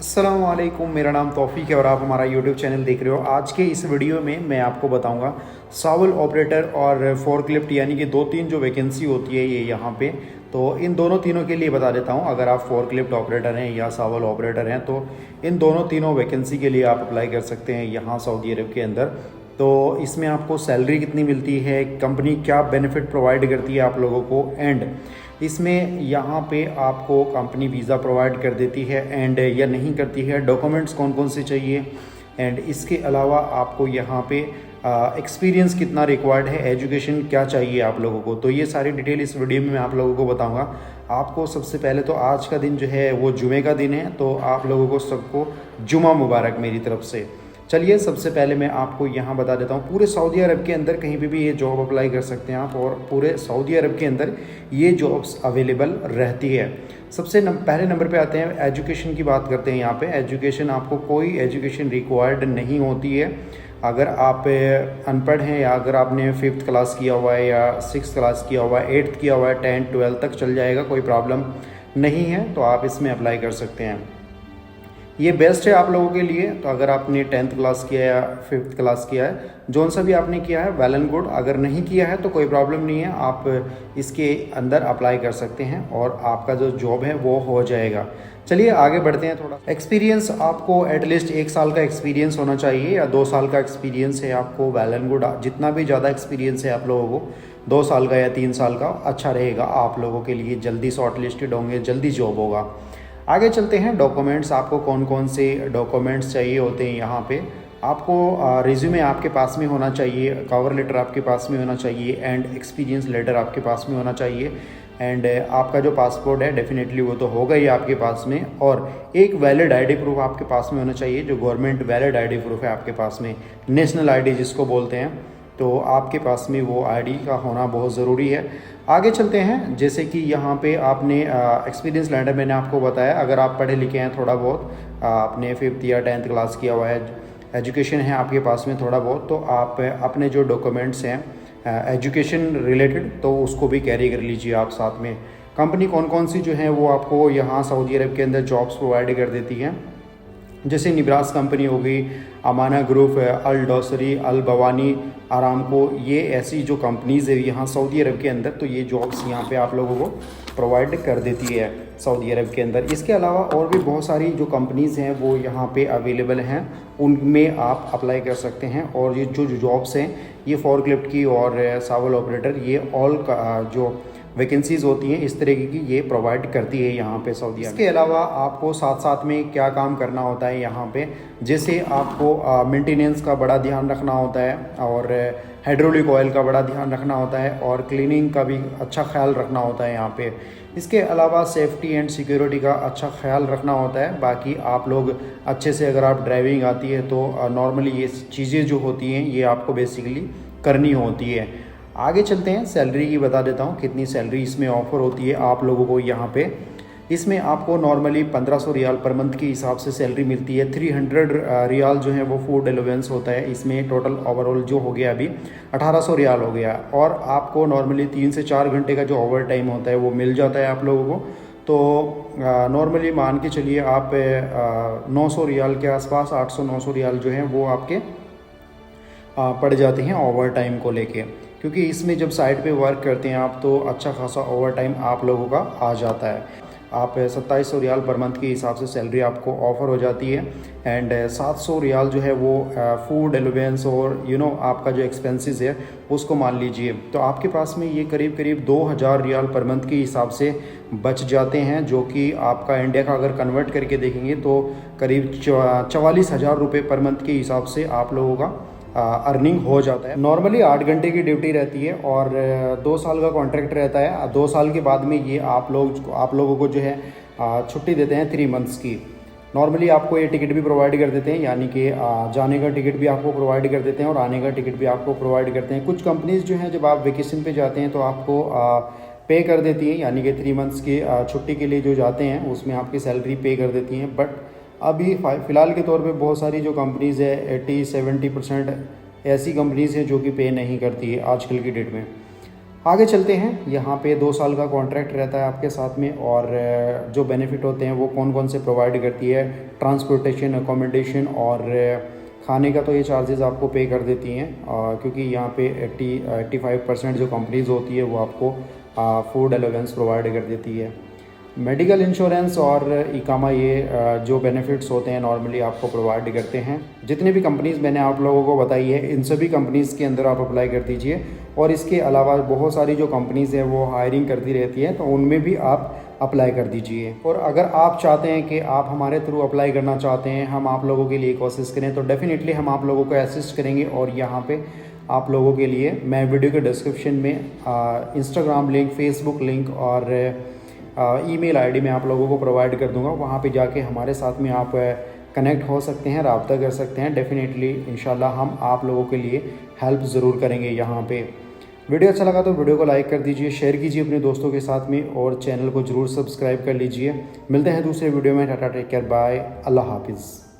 अस्सलाम वालेकुम, मेरा नाम तौफीक है और आप हमारा यूट्यूब चैनल देख रहे हो। आज के इस वीडियो में मैं आपको बताऊंगा सावल ऑपरेटर और फोर्कलिफ्ट यानी कि दो तीन जो वैकेंसी होती है ये यहाँ पे। तो इन दोनों तीनों के लिए बता देता हूँ, अगर आप फोर्कलिफ्ट ऑपरेटर हैं या सावल ऑपरेटर हैं तो इन दोनों तीनों वैकेंसी के लिए आप अप्लाई कर सकते हैं यहाँ सऊदी अरब के अंदर। तो इसमें आपको सैलरी कितनी मिलती है, कंपनी क्या बेनिफिट प्रोवाइड करती है आप लोगों को, एंड इसमें यहाँ पे आपको कंपनी वीज़ा प्रोवाइड कर देती है एंड या नहीं करती है, डॉक्यूमेंट्स कौन कौन से चाहिए, एंड इसके अलावा आपको यहाँ पे एक्सपीरियंस कितना रिक्वायर्ड है, एजुकेशन क्या चाहिए आप लोगों को। तो ये सारी डिटेल इस वीडियो में मैं आप लोगों को बताऊंगा। आपको सबसे पहले तो आज का दिन जो है वो जुमे का दिन है, तो आप लोगों को सबको जुमा मुबारक मेरी तरफ से। चलिए सबसे पहले मैं आपको यहाँ बता देता हूँ, पूरे सऊदी अरब के अंदर कहीं पे भी ये जॉब अप्लाई कर सकते हैं आप, और पूरे सऊदी अरब के अंदर ये जॉब्स अवेलेबल रहती है। सबसे पहले नंबर पे आते हैं, एजुकेशन की बात करते हैं। यहाँ पे एजुकेशन, आपको कोई एजुकेशन रिक्वायर्ड नहीं होती है। अगर आप अनपढ़ हैं या अगर आपने 5th क्लास किया हुआ है या 6th क्लास किया हुआ है, 8th किया हुआ है, 10th 12th तक चल जाएगा, कोई प्रॉब्लम नहीं है, तो आप इसमें अप्लाई कर सकते हैं। ये बेस्ट है आप लोगों के लिए। तो अगर आपने 10th क्लास किया है या 5th क्लास किया है, जौन सा भी आपने किया है वेल एंड गुड। अगर नहीं किया है तो कोई प्रॉब्लम नहीं है, आप इसके अंदर अप्लाई कर सकते हैं और आपका जो जॉब है वो हो जाएगा। चलिए आगे बढ़ते हैं। थोड़ा एक्सपीरियंस, आपको एटलीस्ट 1 साल का एक्सपीरियंस होना चाहिए या 2 साल का एक्सपीरियंस है आपको, वेल एंड गुड। जितना भी ज़्यादा एक्सपीरियंस है आप लोगों को, 2 साल का या 3 साल का, अच्छा रहेगा आप लोगों के लिए। जल्दी शॉर्ट लिस्टेड होंगे, जल्दी जॉब होगा। आगे चलते हैं। डॉक्यूमेंट्स, आपको कौन कौन से डॉक्यूमेंट्स चाहिए होते हैं यहाँ पे। आपको रिज्यूमे आपके पास में होना चाहिए, कवर लेटर आपके पास में होना चाहिए, एंड एक्सपीरियंस लेटर आपके पास में होना चाहिए, एंड आपका जो पासपोर्ट है डेफिनेटली वो तो होगा ही आपके पास में, और एक वैलिड आईडी प्रूफ आपके पास में होना चाहिए, जो गवर्नमेंट वैलिड आईडी प्रूफ है आपके पास में, नेशनल आईडी जिसको बोलते हैं। तो आपके पास में वो आईडी का होना बहुत ज़रूरी है। आगे चलते हैं। जैसे कि यहाँ पे आपने एक्सपीरियंस लेटर मैंने आपको बताया, अगर आप पढ़े लिखे हैं थोड़ा बहुत, आपने 5th या 10th क्लास किया हुआ है, एजुकेशन है आपके पास में थोड़ा बहुत, तो आप अपने जो डॉक्यूमेंट्स हैं एजुकेशन रिलेटेड, तो उसको भी कैरी कर लीजिए आप साथ में। कंपनी कौन कौन सी जो है वो आपको यहाँ सऊदी अरब के अंदर जॉब्स प्रोवाइड कर देती हैं, जैसे निब्रास कंपनी हो गई, अमाना ग्रुप, अल डोसरी, अल बवानी, आरामको, ये ऐसी जो कंपनीज़ है यहाँ सऊदी अरब के अंदर, तो ये जॉब्स यहाँ पे आप लोगों को प्रोवाइड कर देती है सऊदी अरब के अंदर। इसके अलावा और भी बहुत सारी जो कंपनीज़ हैं वो यहाँ पे अवेलेबल हैं, उनमें आप अप्लाई कर सकते हैं। और ये जो जॉब्स हैं ये फोर्कलिफ्ट की और सावल ऑपरेटर, ये ऑल जो वैकेंसीज़ होती हैं इस तरीके की ये प्रोवाइड करती है यहाँ पे सऊदी अरब। इसके अलावा आपको साथ साथ में क्या काम करना होता है यहाँ पे, जैसे आपको मेंटेनेंस का बड़ा ध्यान रखना होता है, और हाइड्रोलिक ऑयल का बड़ा ध्यान रखना होता है, और क्लीनिंग का भी अच्छा ख्याल रखना होता है यहाँ पे। इसके अलावा सेफ्टी एंड सिक्योरिटी का अच्छा ख्याल रखना होता है। बाकी आप लोग अच्छे से, अगर आप ड्राइविंग आती है तो नॉर्मली ये चीज़ें जो होती हैं ये आपको बेसिकली करनी होती है। आगे चलते हैं। सैलरी की बता देता हूँ कितनी सैलरी इसमें ऑफ़र होती है आप लोगों को यहाँ पे। इसमें आपको नॉर्मली 1500 रियाल पर मंथ के हिसाब से सैलरी मिलती है। 300 रियाल जो है वो फूड एलोवेंस होता है इसमें। टोटल ओवरऑल जो हो गया अभी 1800 रियाल हो गया, और आपको नॉर्मली 3 से 4 घंटे का जो ओवर टाइम होता है वो मिल जाता है आप लोगों को। तो नॉर्मली मान के चलिए आप 900 रियाल के आसपास, 800-900 रियाल जो है वो आपके पड़ जाते हैं ओवर टाइम को लेके, क्योंकि इसमें जब साइड पे वर्क करते हैं आप तो अच्छा खासा ओवर टाइम आप लोगों का आ जाता है। आप 2700 रियाल पर मंथ के हिसाब से सैलरी आपको ऑफ़र हो जाती है, एंड 700 रियाल जो है वो फूड एलोवेंस और आपका जो एक्सपेंसेस है उसको मान लीजिए, तो आपके पास में ये करीब करीब 2000 रियाल पर मंथ के हिसाब से बच जाते हैं, जो कि आपका इंडिया का अगर कन्वर्ट करके देखेंगे तो करीब 44,000 रुपये पर मंथ के हिसाब से आप लोगों का अर्निंग हो जाता है। नॉर्मली 8 घंटे की ड्यूटी रहती है और 2 साल का कॉन्ट्रैक्ट रहता है। 2 साल के बाद में ये आप लोगों को जो है छुट्टी देते हैं 3 मंथ्स की। नॉर्मली आपको ये टिकट भी प्रोवाइड कर देते हैं, यानी कि जाने का टिकट भी आपको प्रोवाइड कर देते हैं और आने का टिकट भी आपको प्रोवाइड करते हैं। कुछ कंपनीज़ जो हैं जब आप वेकेशन पे जाते हैं तो आपको पे कर देती हैं, यानी कि 3 मंथ्स की छुट्टी के लिए जो जाते हैं उसमें आपकी सैलरी पे कर देती हैं। बट अभी फ़िलहाल के तौर पे बहुत सारी जो कंपनीज़ है 80-70% ऐसी कंपनीज़ हैं जो कि पे नहीं करती है आजकल की डेट में। आगे चलते हैं। यहाँ पे 2 साल का कॉन्ट्रैक्ट रहता है आपके साथ में, और जो बेनिफिट होते हैं वो कौन कौन से प्रोवाइड करती है, ट्रांसपोर्टेशन, अकोमोडेशन और खाने का तो ये चार्जेस आपको पे कर देती हैं, क्योंकि यहाँ पे 85% जो कंपनीज़ होती है वो आपको फूड अलाउंस प्रोवाइड कर देती है। मेडिकल इंश्योरेंस और इकामा ये जो बेनिफिट्स होते हैं नॉर्मली आपको प्रोवाइड करते हैं। जितनी भी कंपनीज़ मैंने आप लोगों को बताई है इन सभी कंपनीज़ के अंदर आप अप्लाई कर दीजिए, और इसके अलावा बहुत सारी जो कंपनीज़ हैं वो हायरिंग करती रहती हैं, तो उनमें भी आप अप्लाई कर दीजिए। और अगर आप चाहते हैं कि आप हमारे थ्रू अप्लाई करना चाहते हैं, हम आप लोगों के लिए कोशिश करें, तो डेफ़िनेटली हम आप लोगों को असिस्ट करेंगे। और यहाँ पे आप लोगों के लिए मैं वीडियो के डिस्क्रिप्शन में इंस्टाग्राम लिंक, फेसबुक लिंक और ईमेल आईडी मैं आप लोगों को प्रोवाइड कर दूंगा। वहाँ पे जाके हमारे साथ में आप कनेक्ट हो सकते हैं, रब्ता कर सकते हैं। डेफ़िनेटली इंशाल्लाह हम आप लोगों के लिए हेल्प ज़रूर करेंगे। यहाँ पे वीडियो अच्छा लगा तो वीडियो को लाइक कर दीजिए, शेयर कीजिए अपने दोस्तों के साथ में, और चैनल को ज़रूर सब्सक्राइब कर लीजिए। मिलते हैं दूसरे वीडियो में। टाटा, टेक केयर, बाय, अल्लाह हाफिज़।